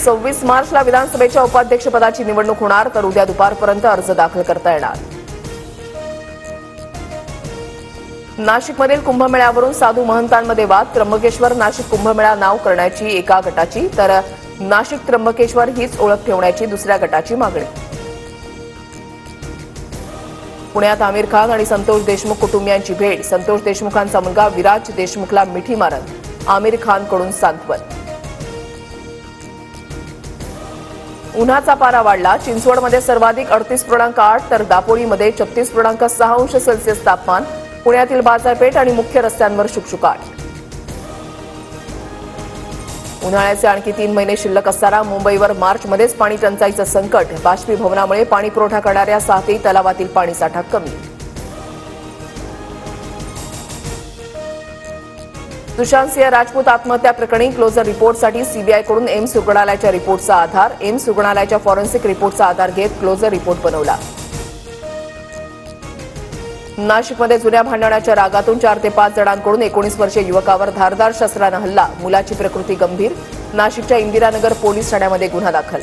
26 मार्चला विधानसभेच्या उपाध्यक्षपदाची निवडणूक होणार, तर उद्या दुपारपर्यंत अर्ज दाखल करता येणार. नाशिकमधील कुंभमेळ्यावरून साधू महंतांमध्ये वाद. त्र्यंबकेश्वर नाशिक कुंभमेळा नाव करण्याची एका गटाची, तर नाशिक त्र्यंबकेश्वर हीच ओळख ठेवण्याची दुसऱ्या गटाची मागणी. पुण्यात आमिर खान आणि संतोष देशमुख कुटुंबियांची भेट. संतोष देशमुखांचा मुलगा विराज देशमुखला मिठी मारत आमिर खानकडून सांत्वन. उन्हाचा पारा वाढला. चिंचवडमध्ये सर्वाधिक 38.8 तर दापोलीमध्ये 36.6 अंश सेल्सिअस तापमान. पुण्यातील बाजारपेठ आणि मुख्य रस्त्यांवर शुकशुकाट. उन्हाळ्याचे आणखी 3 महिने शिल्लक असताना मुंबईवर मार्चमध्येच पाणी टंचाईचं संकट. बाष्पीभवनामुळे पाणी पुरवठा करणाऱ्या 6 तलावातील पाणीसाठा कमी. सुशांत सिंह राजपूत आत्महत्या प्रकरणी क्लोजर रिपोर्टसाठी सीबीआयकडून एम्स रुग्णालयाच्या रिपोर्टचा आधार. एम्स रुग्णालयाच्या फॉरेन्सिक रिपोर्टचा आधार घेत क्लोजर रिपोर्ट बनवला. नाशिकमध्ये जुन्या भांडणाच्या रागातून 4 ते 5 जणांकडून 19 वर्षीय युवकावर धारदार शस्त्रानं हल्ला. मुलाची प्रकृती गंभीर. नाशिकच्या इंदिरानगर पोलीस ठाण्यामध्ये गुन्हा दाखल.